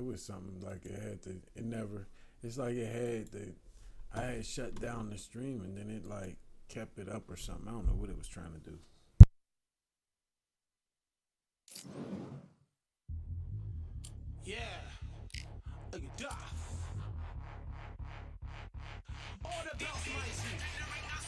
It was something like it had to. It never. It's like it had to. I had shut down the stream and then it like kept it up or something. I don't know what it was trying to do. Yeah. Look at that. All the bells mighty.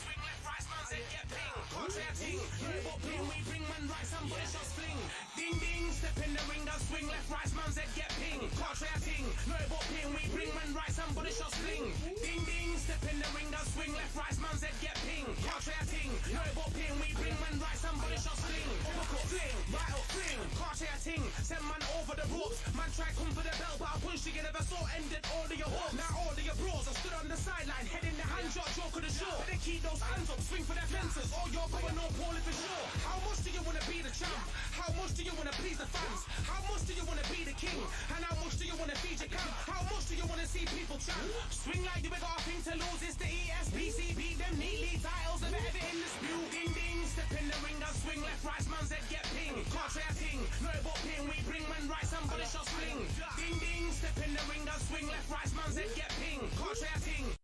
Swing left, right, man said get ping. Contrary ting. No ping, we bring man right, somebody shot sling. Ding ding, step in the ring, swing left, right, man said get ping. Contrary ting. No ping, we bring man right, somebody shot sling. Ding ding, step in the ring, swing left, right, man said get ping. Contrary ting. No ping, we bring man right, somebody shot sling. Look up, fling, right up, fling. Contrary ting. Send man over the ropes. Man try come for the bell, but I punched you, never saw ended all of your hopes. Now all of your bros are stood on the sideline, head in the hand shot, joke of the show. Better keep those hands up, swing for their fences. All you're going on, Paul, for sure. How much do you want to be the champ? How much do you want to please the fans? How much do you want to be the king? And how much do you want to feed your camp? How much do you want to see people chant? Swing like you ain't got a thing to lose. It's the ESPC, beat them neatly. Titles never ever in dispute. Ding ding, step in the ring, and swing left, right, man said get ping. Can't try a ting, no but ping. We bring man right, somebody shot sling. Ding ding, step in the ring, and swing left, right, man said get ping. Can't try a ting.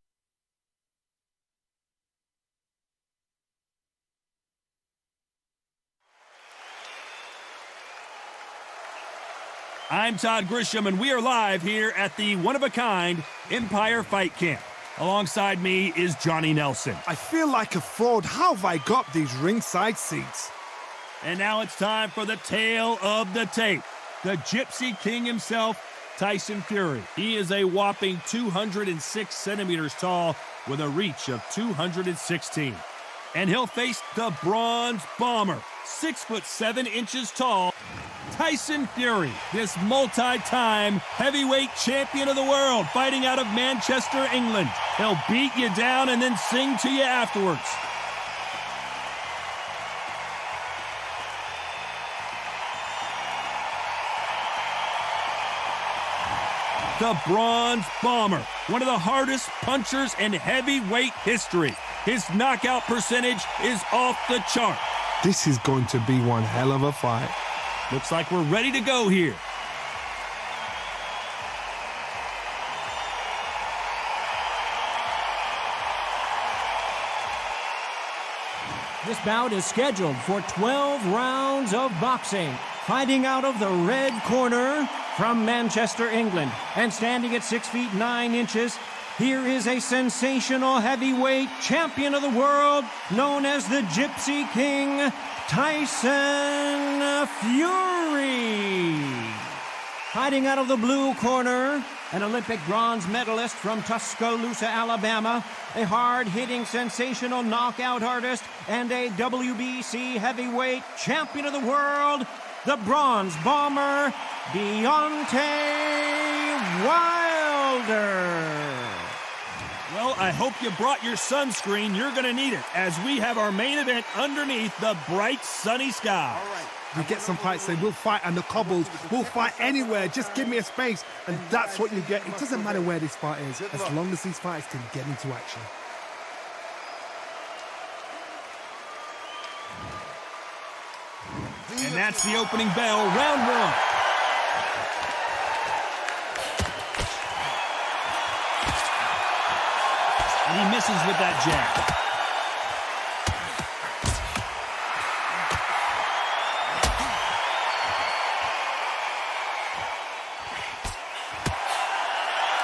I'm Todd Grisham, and we are live here at the one-of-a-kind Empire Fight Camp. Alongside me is Johnny Nelson. I feel like a fraud. How have I got these ringside seats? And now it's time for the tale of the tape. The Gypsy King himself, Tyson Fury. He is a whopping 206 centimeters tall with a reach of 216. And he'll face the Bronze Bomber, 6'7" tall, Tyson Fury, this multi-time heavyweight champion of the world, fighting out of Manchester, England. He'll beat you down and then sing to you afterwards. The Bronze Bomber, one of the hardest punchers in heavyweight history. His knockout percentage is off the chart. This is going to be one hell of a fight. Looks like we're ready to go here. This bout is scheduled for 12 rounds of boxing. Fighting out of the red corner from Manchester, England, and standing at 6 feet 9 inches, here is a sensational heavyweight champion of the world known as the Gypsy King, Tyson Fury. Hiding out of the blue corner, an Olympic bronze medalist from Tuscaloosa, Alabama, a hard-hitting, sensational knockout artist, and a WBC heavyweight champion of the world, the Bronze Bomber, Deontay Wilder. Well, I hope you brought your sunscreen. You're going to need it as we have our main event underneath the bright, sunny sky. All right. You get some fights, say, we'll fight on the cobbles, we'll fight anywhere, just give me a space, and that's what you get. It doesn't matter where this fight is, as long as these fights can get into action. And that's the opening bell, round one. And he misses with that jab.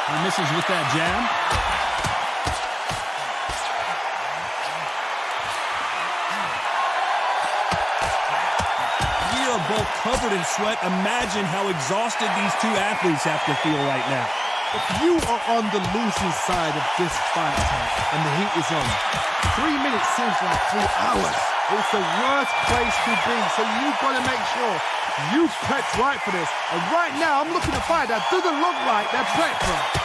He misses with that jab. We are both covered in sweat. Imagine how exhausted these two athletes have to feel right now. If you are on the losing side of this fight, and the heat is on, 3 minutes seems like 3 hours. It's the worst place to be, so you've got to make sure you've prepped right for this. And right now, I'm looking at a fight that doesn't look like they're prepped for it.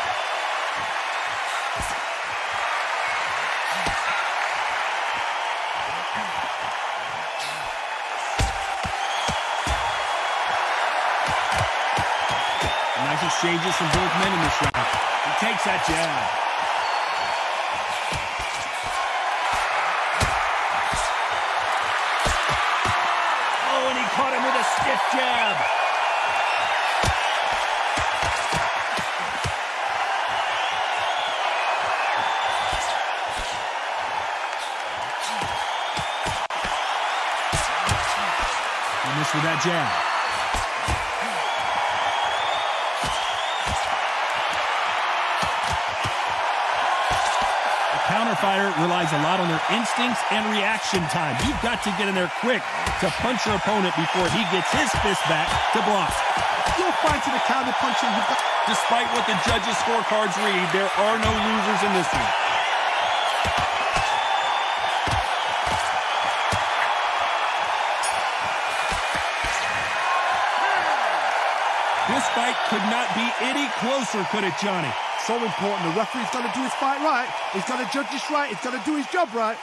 Nice exchanges from both men in this round. He takes that jab. Oh, and he caught him with a stiff jab. finish with that jab. The counter fighter relies a lot on their instincts and reaction time. You've got to get in there quick to punch your opponent before he gets his fist back to block. You're fighting a counter punching. Despite what the judges' scorecards read, there are no losers in this one. This fight could not be any closer, could it, Johnny? So important. The referee's got to do his fight right. He's got to judge this right. He's got to do his job right.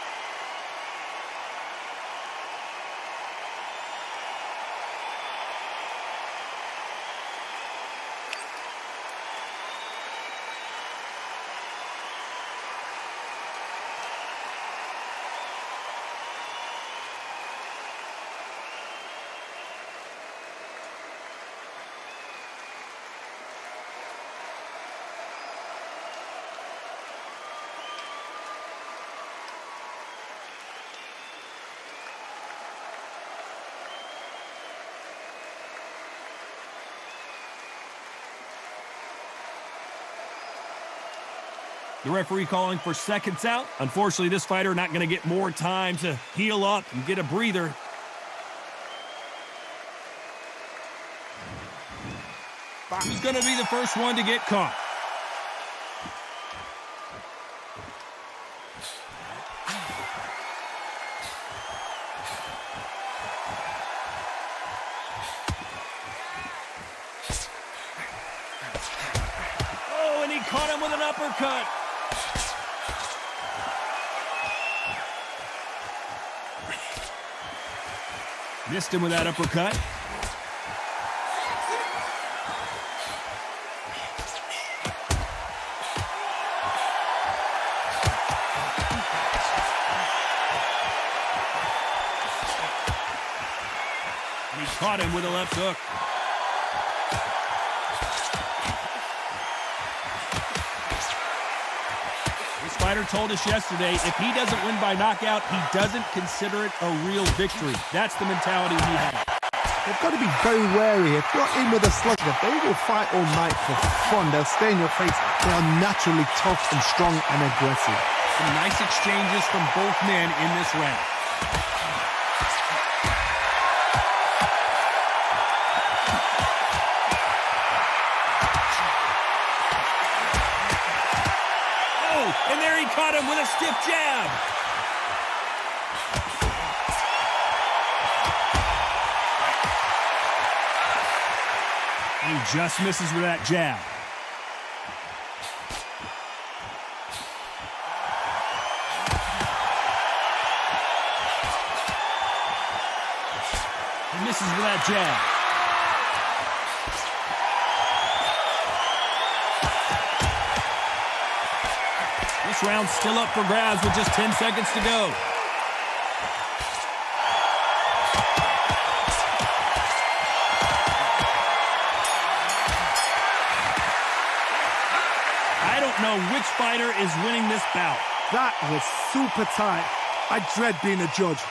The referee calling for seconds out. Unfortunately, this fighter not going to get more time to heal up and get a breather. Who's going to be the first one to get caught? Oh, and he caught him with an uppercut. Missed him with that uppercut. And he caught him with a left hook. This fighter told us yesterday, if he doesn't win by knockout, he doesn't consider it a real victory. That's the mentality he has. They've got to be very wary. If you're in with a slugger, they will fight all night for fun. They'll stay in your face. They are naturally tough and strong and aggressive. Some nice exchanges from both men in this round. And there he caught him with a stiff jab. And he just misses with that jab. He misses with that jab. This round's still up for grabs with just 10 seconds to go. I don't know which fighter is winning this bout. That was super tight. I dread being a judge.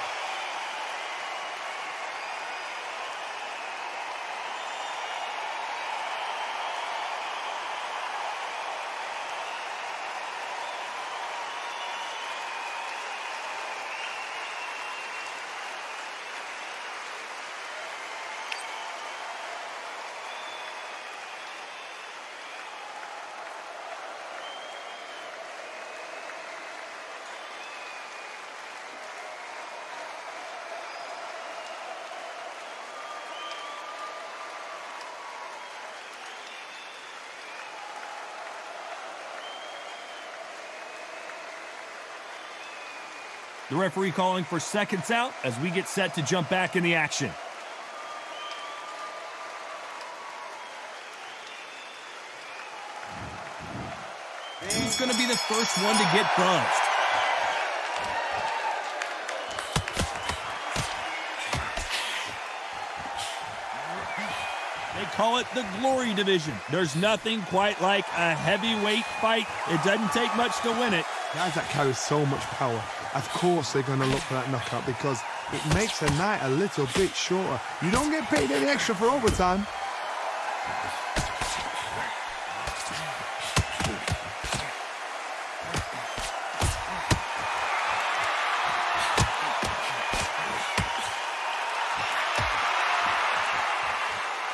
The referee calling for seconds out as we get set to jump back in the action. Who's going to be the first one to get buzzed? They call it the Glory Division. There's nothing quite like a heavyweight fight. It doesn't take much to win it. Guys that carry so much power, of course they're going to look for that knockout because it makes the night a little bit shorter. You don't get paid any extra for overtime.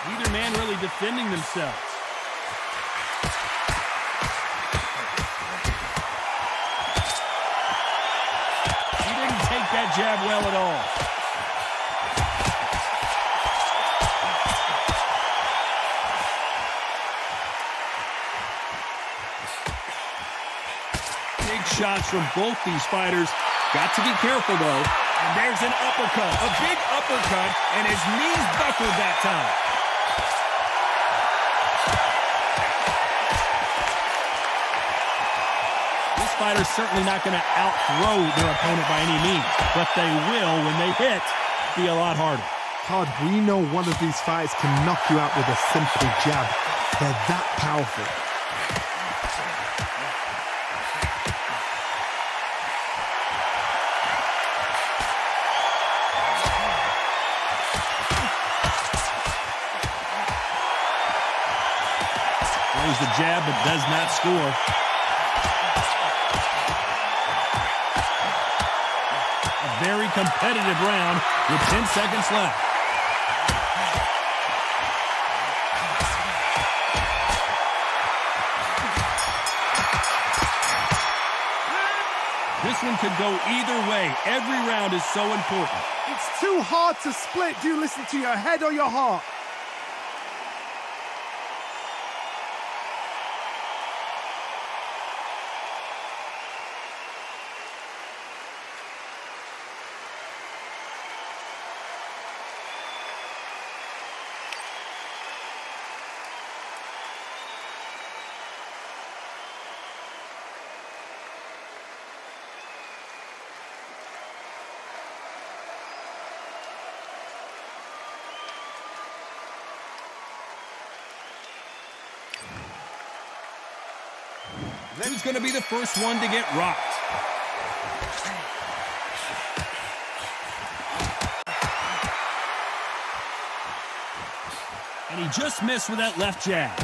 Neither man really defending themselves. He didn't take that jab well at all. Big shots from both these fighters. Got to be careful, though. And there's an uppercut, a big uppercut, and his knees buckled that time. This fighter's certainly not going to out-throw their opponent by any means, but they will, when they hit, be a lot harder. Todd, we know one of these fighters can knock you out with a simple jab. They're that powerful. Throws the jab, but does not score. A very competitive round with 10 seconds left. This one could go either way. Every round is so important. It's too hard to split. Do you listen to your head or your heart? Who's going to be the first one to get rocked? And he just missed with that left jab.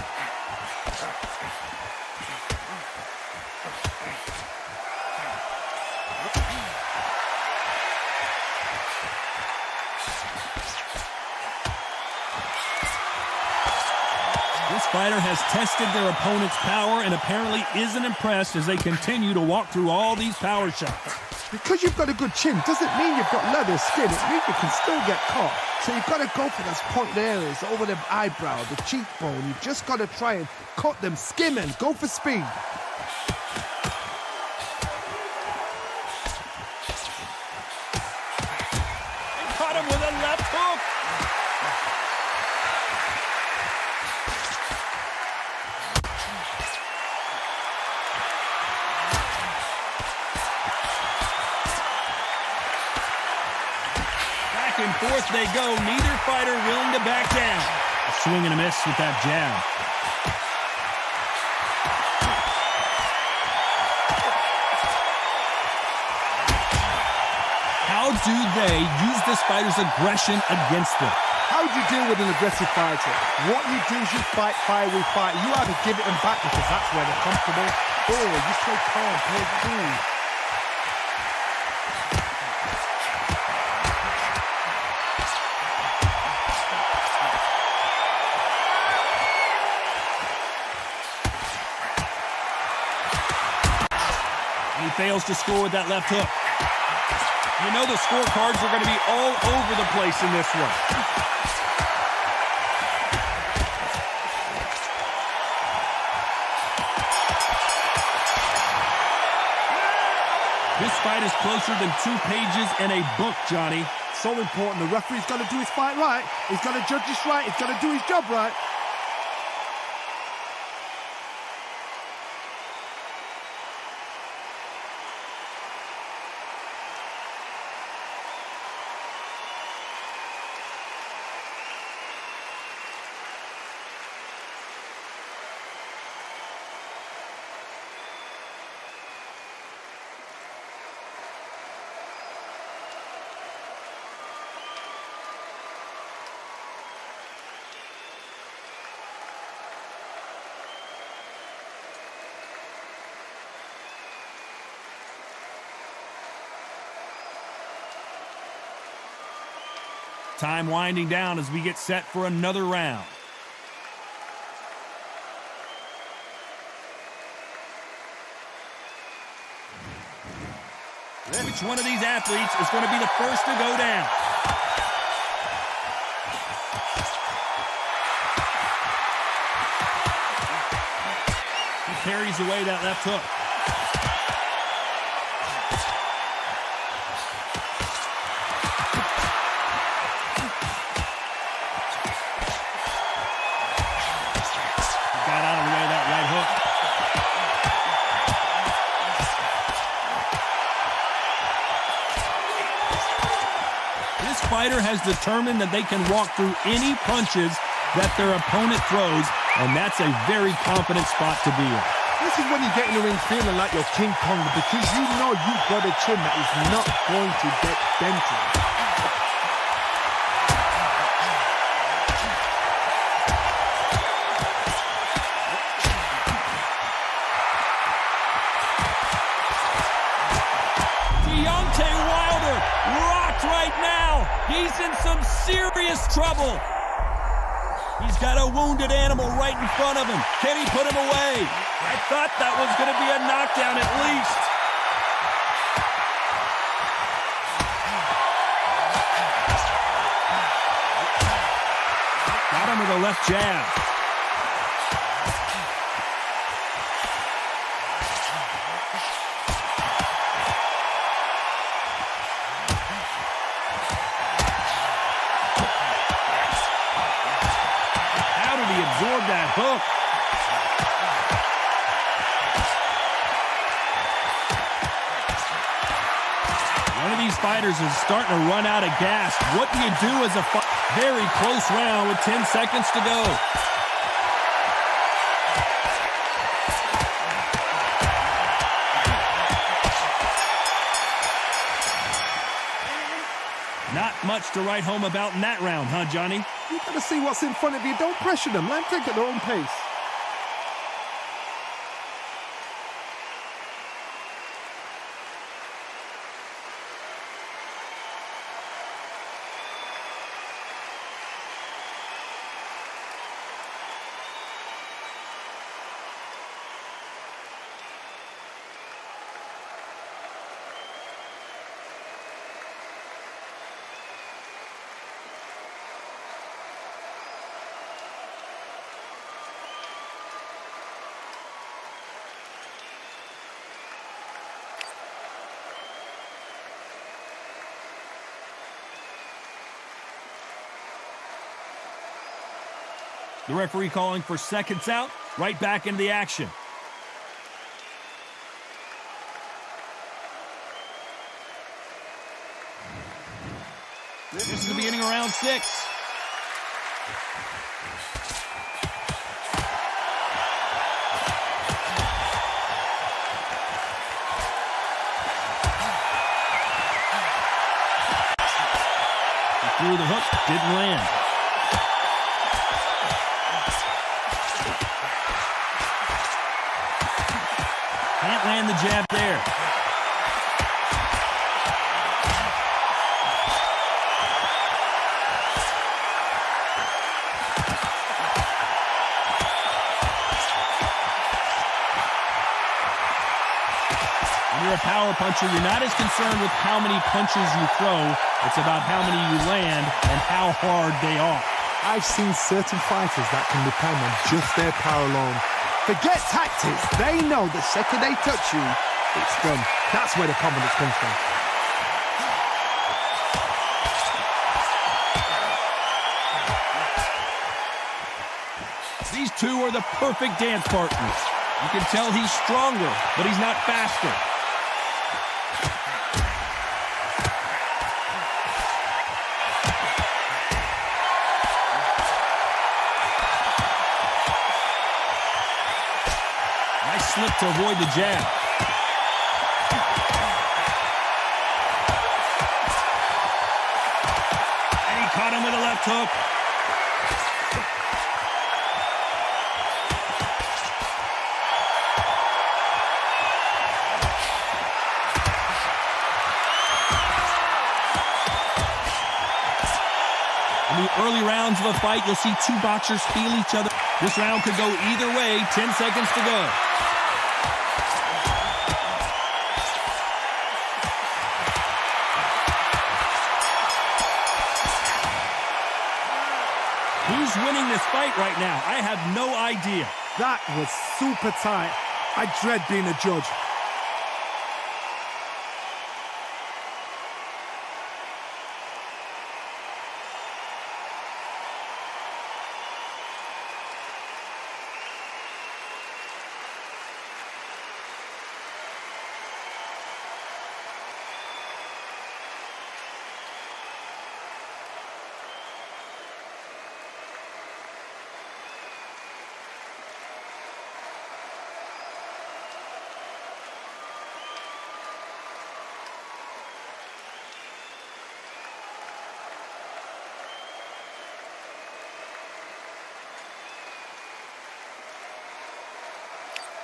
This fighter has tested their opponent's power and apparently isn't impressed as they continue to walk through all these power shots. Because you've got a good chin doesn't mean you've got leather skin. It means you can still get caught. So you've got to go for those pointed areas, over the eyebrow, the cheekbone. You've just got to try and cut them, skim them, go for speed. And caught him with a left hook. Back and forth they go. Neither fighter willing to back down. A swing and a miss with that jab. How do they use this fighter's aggression against them? How do you deal with an aggressive fighter? What you do is you fight fire with fire. You either give it them back because that's where they're comfortable, or you play calm, play cool. And he fails to score with that left hook. You know the scorecards are going to be all over the place in this one. This fight is closer than 2 pages in a book, Johnny. So important. The referee's got to do his fight right. He's got to judge this right. He's got to do his job right. Time winding down as we get set for another round. Which one of these athletes is going to be the first to go down? He carries away that left hook. Got out of the way of that right hook. This fighter has determined that they can walk through any punches that their opponent throws, and that's a very confident spot to be in. This is when you get in the ring feeling like you're King Kong because you know you've got a chin that is not going to get dented. Deontay Wilder rocked right now. He's in some serious trouble. He's got a wounded animal right in front of him. Can he put him away? I thought that was going to be a knockdown at least. Got him with a left jab. Absorb that hook. One of these fighters is starting to run out of gas. What do you do as a very close round with 10 seconds to go? Not much to write home about in that round, huh, Johnny? You've got to see what's in front of you. Don't pressure them. Let them take at their own pace. The referee calling for seconds out, right back into the action. This is the beginning of round 6. He threw the hook, didn't land. Can't land the jab there. When you're a power puncher, you're not as concerned with how many punches you throw. It's about how many you land and how hard they are. I've seen certain fighters that can depend on just their power alone. Forget tactics. They know the second they touch you, it's done. That's where the confidence comes from. These two are the perfect dance partners. You can tell he's stronger, but he's not faster. Nice slip to avoid the jab. And he caught him with a left hook. Early rounds of a fight, you'll see two boxers feel each other. This round could go either way. 10 seconds to go. Who's winning this fight right now? I have no idea. That was super tight. I dread being a judge.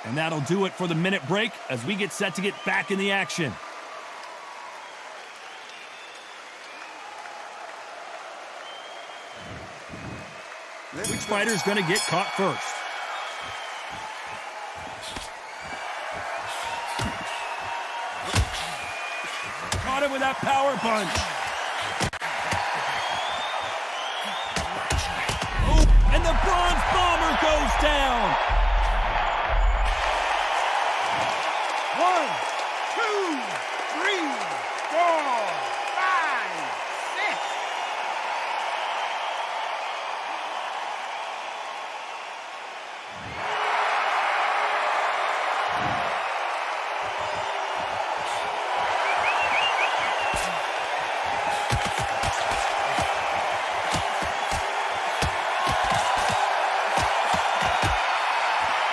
And that'll do it for the minute break as we get set to get back in the action. Which fighter's going to get caught first? Caught him with that power punch. Oh, and the bronze bomber goes down. 1, 2, 3, 4, 5, 6.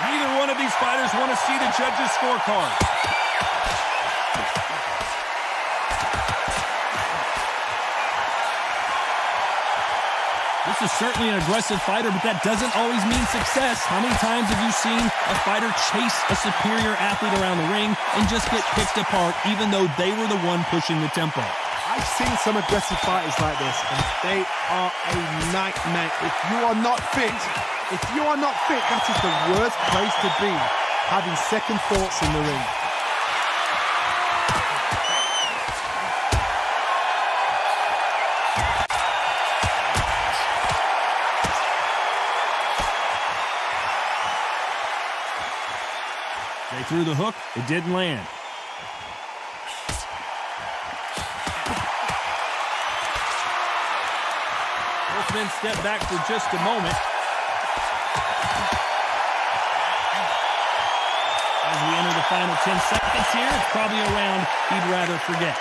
Neither one of these fighters want to see the judges' scorecard. This is certainly an aggressive fighter, but that doesn't always mean success. How many times have you seen a fighter chase a superior athlete around the ring and just get picked apart even though they were the one pushing the tempo? I've seen some aggressive fighters like this, and they are a nightmare. If you are not fit, that is the worst place to be, having second thoughts in the ring. They threw the hook, it didn't land. Both men step back for just a moment. As we enter the final 10 seconds here, it's probably a round he'd rather forget.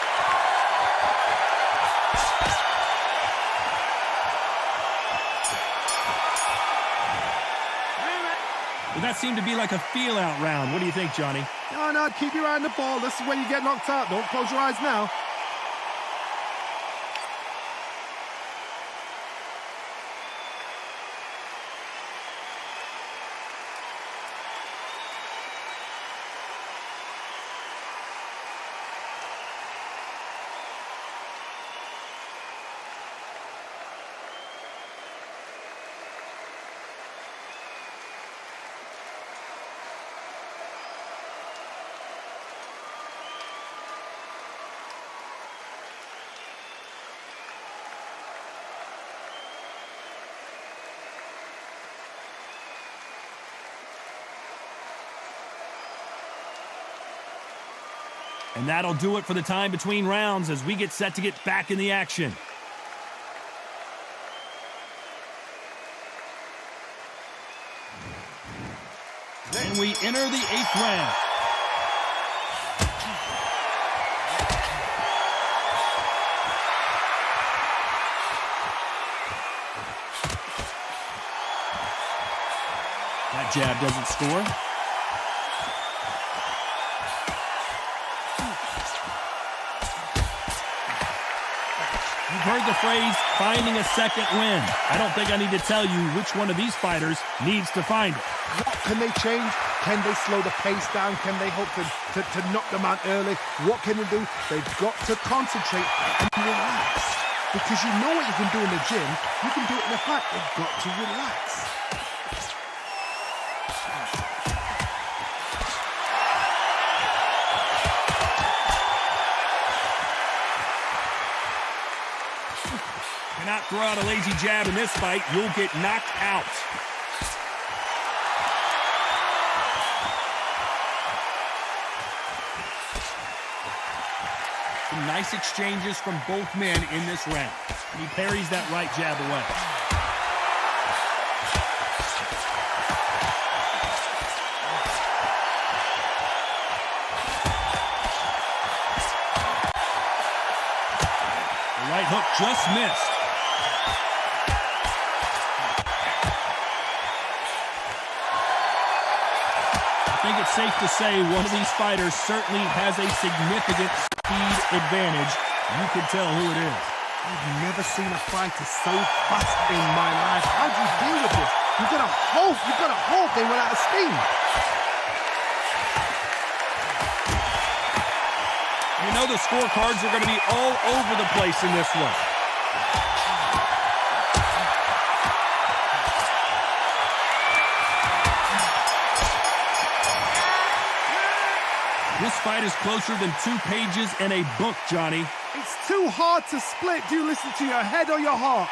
Well, that seemed to be like a feel-out round. What do you think, Johnny? No, keep your eye on the ball. This is when you get knocked out. Don't close your eyes now. And that'll do it for the time between rounds as we get set to get back in the action. And we enter the 8th round. That jab doesn't score. You've heard the phrase, finding a second win. I don't think I need to tell you which one of these fighters needs to find it. What can they change? Can they slow the pace down? Can they hope to knock them out early? What can they do? They've got to concentrate and relax. Because you know what you can do in the gym, you can do it in a fight. They've got to relax. Cannot throw out a lazy jab in this fight. You'll get knocked out. Some nice exchanges from both men in this round. And he parries that right jab away. The right hook just missed. I think it's safe to say one of these fighters certainly has a significant speed advantage. You can tell who it is. I've never seen a fighter so fast in my life. How do you deal with this? You've got to hope they run out of steam. You know the scorecards are going to be all over the place in this one. This fight is closer than 2 pages in a book, Johnny. It's too hard to split. Do you listen to your head or your heart?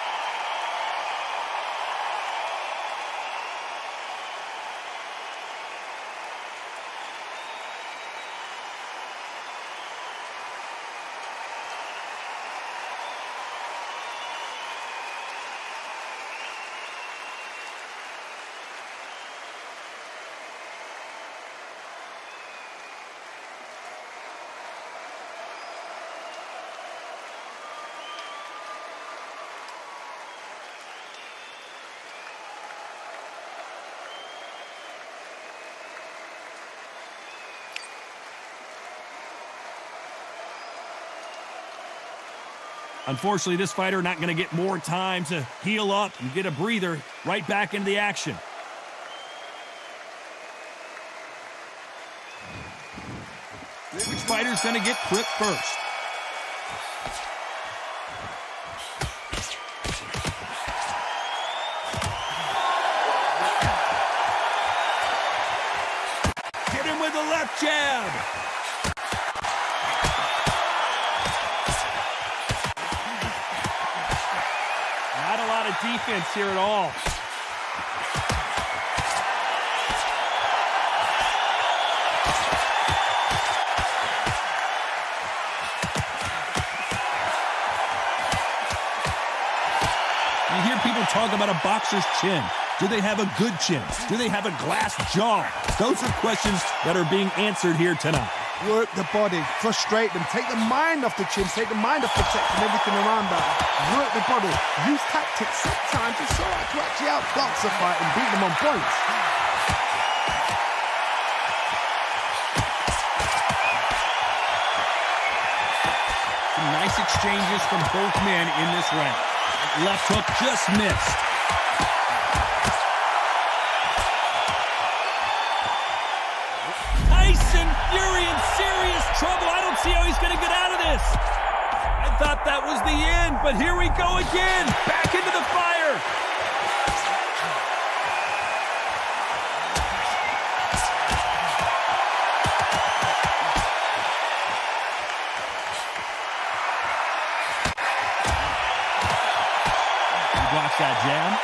Unfortunately, this fighter not going to get more time to heal up and get a breather right back into the action. Which fighter's going to get clipped first? Hit him with a left jab. Not a lot of defense here at all. You hear people talk about a boxer's chin. Do they have a good chin? Do they have a glass jaw? Those are questions that are being answered here tonight. Work the body, frustrate them, take the mind off the chin, take the mind off the tech and everything around that. Work the body, use tactics. Sometimes it's alright to actually outbox a fight and beat them on points. Some nice exchanges from both men in this round. Left hook just missed. Tyson Fury in serious trouble. I don't see how he's going to get out of this. I thought that was the end, but here we go again. Back into the fire. He blocks that jab.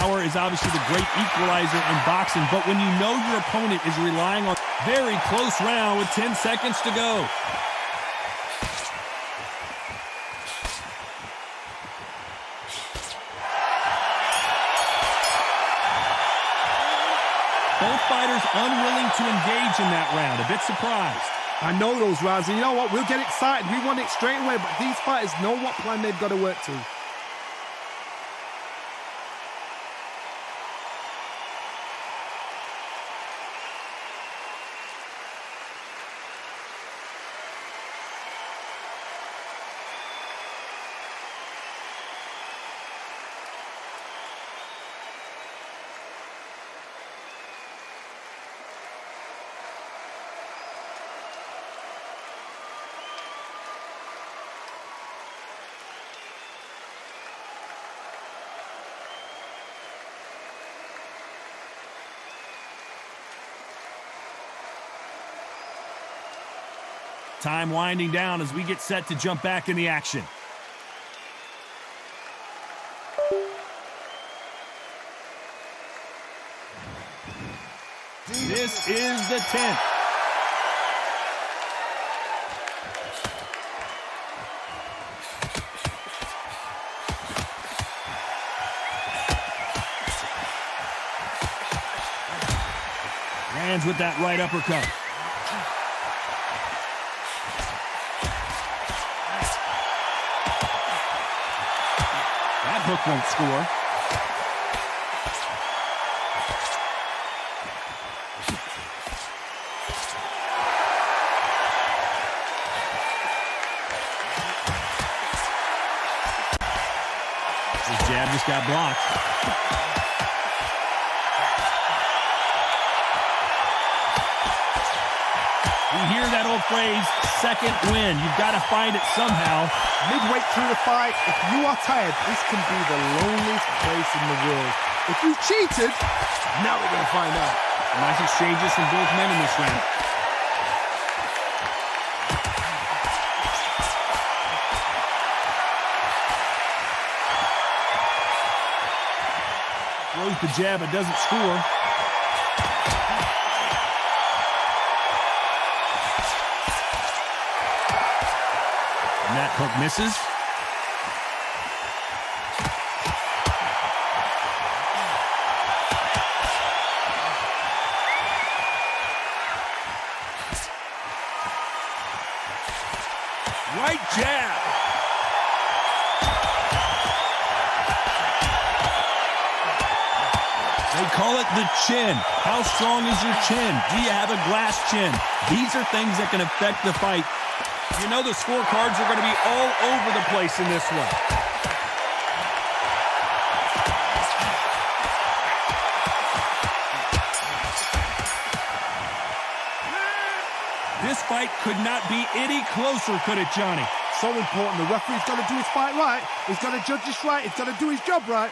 Power is obviously the great equalizer in boxing, but when you know your opponent is relying on very close round with 10 seconds to go. Both fighters unwilling to engage in that round. A bit surprised. I know those rounds, and you know what? We'll get excited. We want it straight away, but these fighters know what plan they've got to work to. Time winding down as we get set to jump back in the action. This is the 10th. Lands with that right uppercut. That hook won't score. His jab just got blocked. You hear that old phrase, second win. You've got to find it somehow. Midway through the fight, if you are tired, this can be the loneliest place in the world. If you cheated, now we're going to find out. Nice exchanges from both men in this round. Throws the jab, it doesn't score. And that hook misses. Right jab. They call it the chin. How strong is your chin? Do you have a glass chin? These are things that can affect the fight. You know the scorecards are going to be all over the place in this one. This fight could not be any closer, could it, Johnny? So important. The referee's got to do his fight right. He's got to judge this right. He's got to do his job right.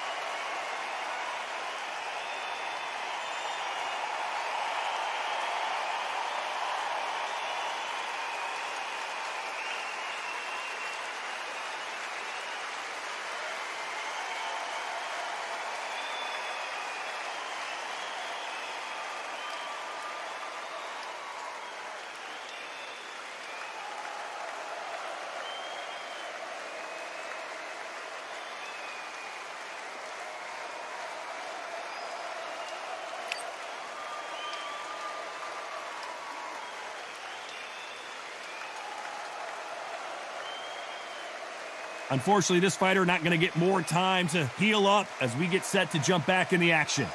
Unfortunately, this fighter not going to get more time to heal up as we get set to jump back in the action.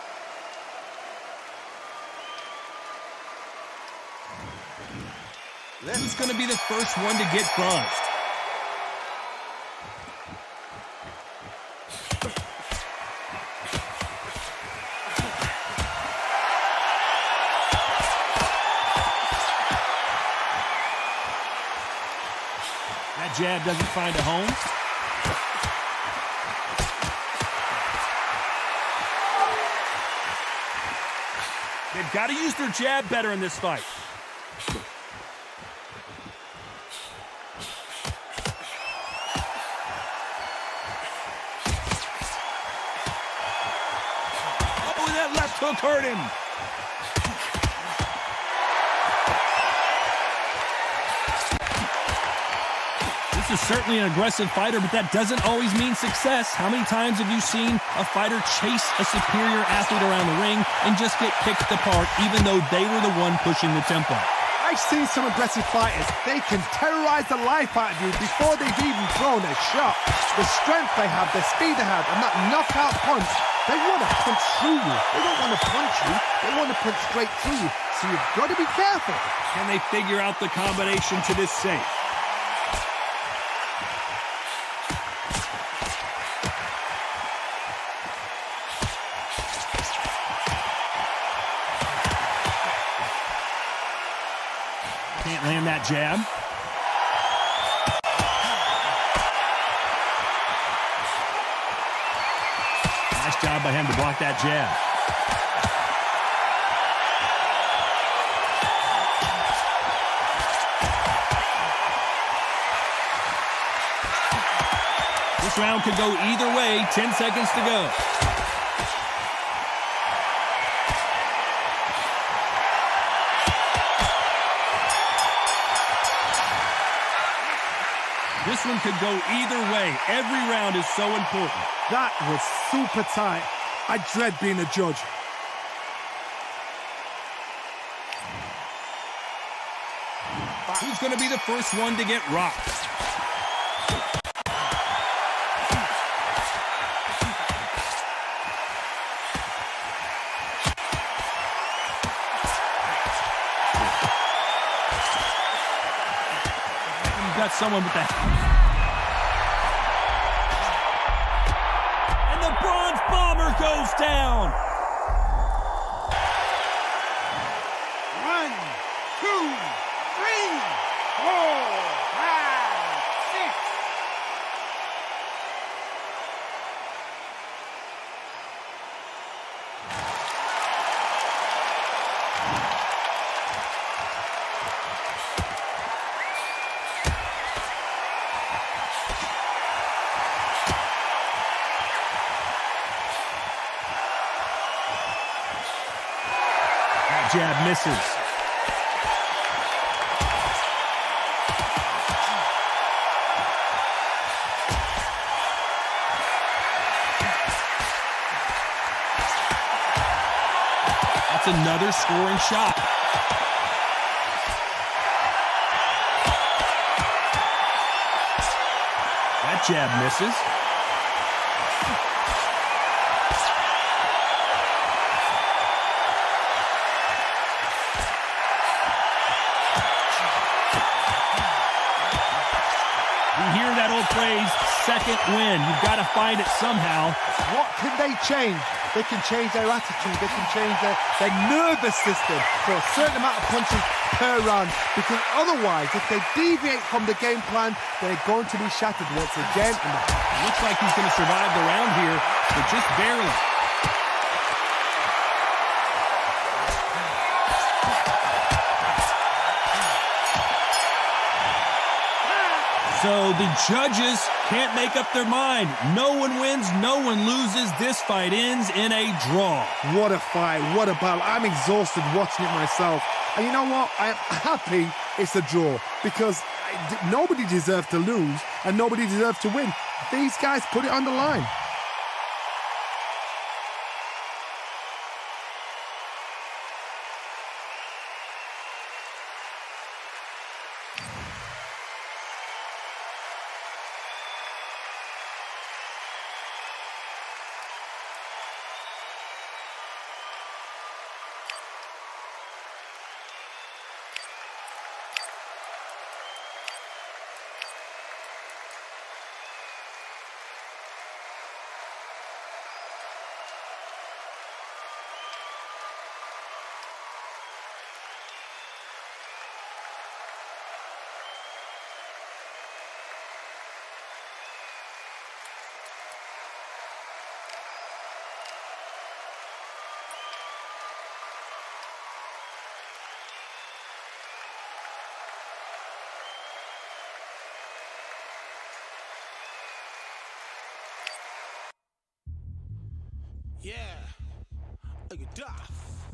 Who's going to be the first one to get buzzed? That jab doesn't find a home. They've got to use their jab better in this fight. Oh, that left hook hurt him. This is certainly an aggressive fighter, but that doesn't always mean success. How many times have you seen a fighter chase a superior athlete around the ring and just get picked apart, even though they were the one pushing the tempo? I've seen some aggressive fighters. They can terrorize the life out of you before they've even thrown a shot. The strength they have, the speed they have, and that knockout punch, they want to punch through you. They don't want to punch you. They want to punch straight through you. So you've got to be careful. Can they figure out the combination to this safe? Can't land that jab. Nice job by him to block that jab. This round could go either way. 10 seconds to go. This one could go either way. Every round is so important. That was super tight. I dread being a judge. Who's going to be the first one to get rocked? Got someone with that. And the bronze bomber goes down. 1, 2, 3, 4, 5, 6. Jab misses. That's another scoring shot. That jab misses. Hear that old phrase, second win. You've got to find it somehow. What can they change? They can change their attitude. They can change their nervous system for a certain amount of punches per round. Because otherwise, if they deviate from the game plan, they're going to be shattered once again. And it looks like he's going to survive the round here, but just barely. So the judges can't make up their mind. No one wins, no one loses. This fight ends in a draw. What a fight, what a battle. I'm exhausted watching it myself. And you know what? I'm happy it's a draw because nobody deserved to lose and nobody deserved to win. These guys put it on the line. Yeah, look at Duff.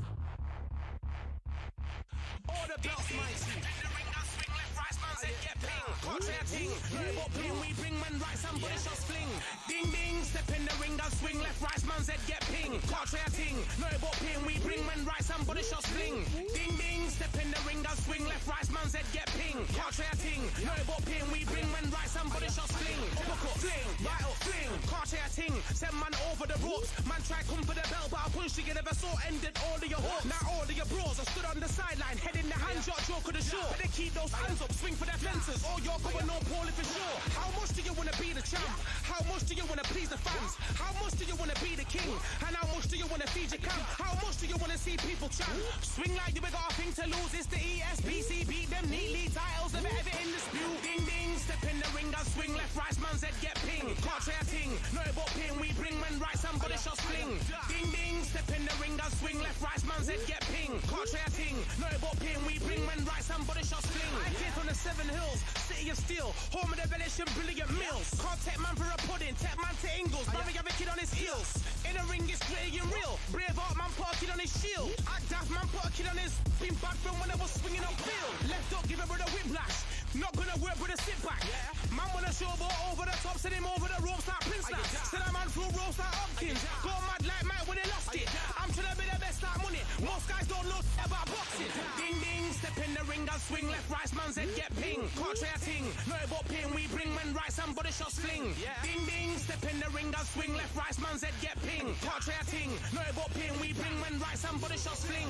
Order belts, my team. Swing left, right, man said get ping. Contrary ting, no but ping. We bring man right, somebody shot fling. Ding ding, step in the ring, and swing left, right, man said get ping. Contrary ting, no but ping. We bring man right, somebody shot fling. Ding ding, step in the ring, and swing left, right, man said get ping. Contrary ting, no but ping. We bring man right, somebody shot fling. Look up, fling, right up, fling. Contrary ting, send man over the ropes. Man try come for the belt, but I punched you, never saw ended all of your hopes. Now all of your bros are stood on the sideline, head in the hand shot, joke of the show. They keep those hands up, swing for their fences. All you're going on, Paul, if it's sure. How much do you want to be the champ? How much do you want to please the fans? How much do you want to be the king? And how much do you want to feed your camp? How much do you want to see people chant? Swing like you ain't got a thing to lose. It's the ESBC, beat them neatly. Titles never ever in dispute. Ding ding, step in the ring and swing left, right, man said get ping. Can't try a ting, no but ping. We bring men right, somebody shot fling. Ding ding, step in the ring and swing left, right, man said get ping. Can't try a ting, no but ping. We bring men right, somebody shot fling. I hit on the 7 hills, city of steel, home of the village and brilliant mills. Can't Tech man for a pudding, tech man to Ingles. Barry have a kid on his heels. In the ring, it's Greg and real. Brave art man put a kid on his shield. Act daft man put a kid on his. Been back from when I was swinging up field. Left up, give a brother whiplash. Not gonna work with a sit back. Man wanna showboat over the top, send him over the ropes like Prince Lash. Send a man through ropes like Hopkins. Go mad like Mike when he lost it. I'm trying to be the best like money. Most guys don't know about boxing. Ding ding, step in the ring and swing left, right, man's head get ping. Can't try a ting. No about pain we bring when right, somebody shots fling. Ding ding, step in the ring and swing left, right, man's head get ping. Can't try a ting. No about pain we bring when right, somebody shots fling.